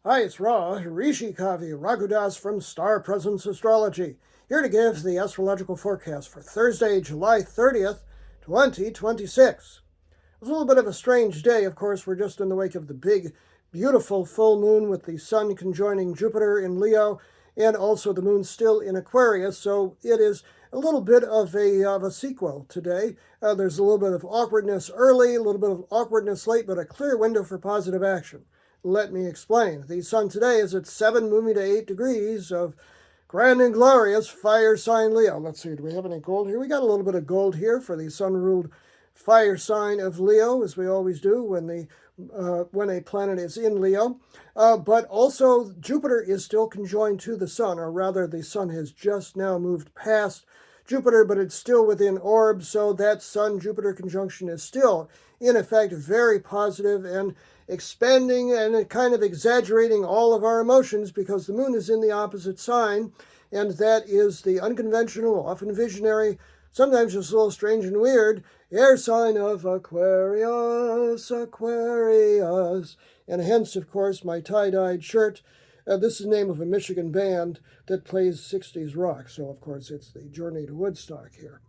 Hi, it's Ra, Rishi Kavi, Raghudas from Star Presence Astrology, here to give the astrological forecast for Thursday, July 30th, 2026. It was a little bit of a strange day. Of course, we're just in the wake of the big, beautiful full moon with the sun conjoining Jupiter in Leo and also the moon still in Aquarius, so it is a little bit of a sequel today. There's a little bit of awkwardness early, a little bit of awkwardness late, but a clear window for positive action. Let me explain. The sun today is at 7 moving to 8 degrees of grand and glorious fire sign Leo. Let's see, do we have any gold here? We got a little bit of gold here for the sun-ruled fire sign of Leo, as we always do when a planet is in Leo. But also Jupiter is still conjoined to the sun, or rather the sun has just now moved past Jupiter, but it's still within orb, so that Sun-Jupiter conjunction is still, in effect, very positive and expanding and kind of exaggerating all of our emotions because the moon is in the opposite sign, and that is the unconventional, often visionary, sometimes just a little strange and weird, air sign of Aquarius, Aquarius. And hence, of course, my tie-dyed shirt. This is the name of a Michigan band that plays 60s rock. So, of course, it's the Journey to Woodstock here.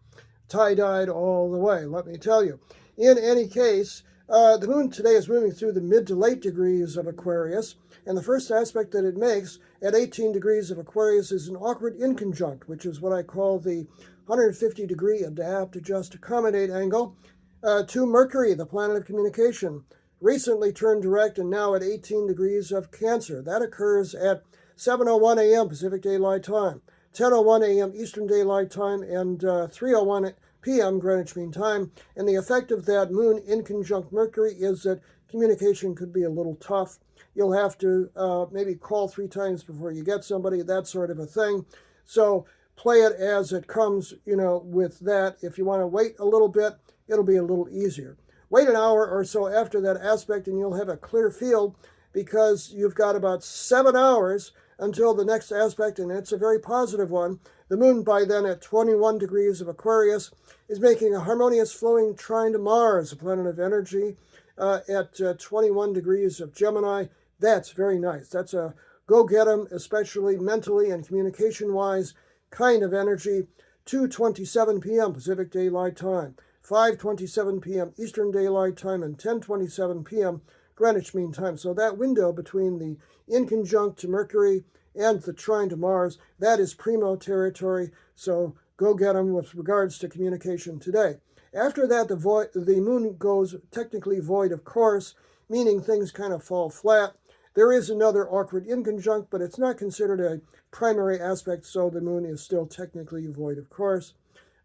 Tie-dyed all the way, let me tell you. In any case, the moon today is moving through the mid to late degrees of Aquarius. And the first aspect that it makes at 18 degrees of Aquarius is an awkward inconjunct, which is what I call the 150-degree adapt, adjust, accommodate angle to Mercury, the planet of communication. Recently turned direct and now at 18 degrees of Cancer. That occurs at 7:01 a.m. Pacific Daylight Time, 10:01 a.m. Eastern Daylight Time, and 3:01 p.m. Greenwich Mean Time. And the effect of that moon in conjunct Mercury is that communication could be a little tough. You'll have to maybe call 3 times before you get somebody, that sort of a thing. So play it as it comes, with that. If you want to wait a little bit, it'll be a little easier. Wait an hour or so after that aspect and you'll have a clear field because you've got about 7 hours until the next aspect, and it's a very positive one. The moon by then at 21 degrees of Aquarius is making a harmonious flowing trine to Mars, a planet of energy, at 21 degrees of Gemini. That's very nice. That's a go get 'em, especially mentally and communication-wise kind of energy. 2:27 p.m. Pacific Daylight Time, 5:27 p.m. Eastern Daylight Time, and 10:27 p.m. Greenwich Mean Time. So that window between the inconjunct to Mercury and the trine to Mars, that is primo territory. So go get them with regards to communication today. After that, the moon goes technically void of course, meaning things kind of fall flat. There is another awkward inconjunct, but it's not considered a primary aspect, so the moon is still technically void of course.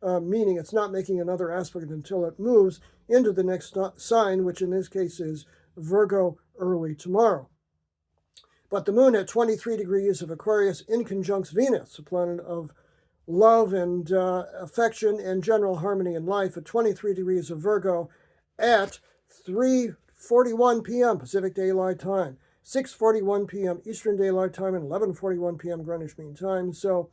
Meaning it's not making another aspect until it moves into the next sign, which in this case is Virgo early tomorrow. But the moon at 23 degrees of Aquarius inconjuncts Venus, a planet of love and affection and general harmony in life, at 23 degrees of Virgo at 3:41 p.m. Pacific Daylight Time, 6:41 p.m. Eastern Daylight Time, and 11:41 p.m. Greenwich Mean Time. So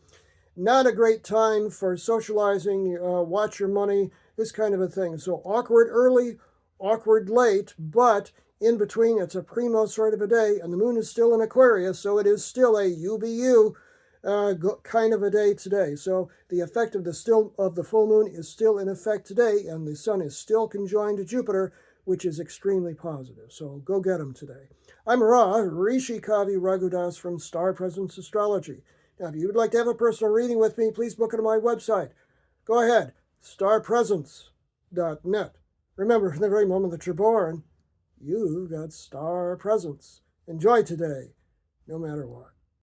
not a great time for socializing, watch your money, this kind of a thing. So awkward early, awkward late, but in between it's a primo sort of a day, and the moon is still in Aquarius, so it is still a UBU kind of a day today. So the effect of the full moon is still in effect today, and the sun is still conjoined to Jupiter, which is extremely positive. So go get them today. I'm Ra, Rishi Kavi Raghudas from Star Presence Astrology. Now, if you would like to have a personal reading with me, please book it on my website. Go ahead, starpresence.net. Remember, from the very moment that you're born, you've got star presence. Enjoy today, no matter what.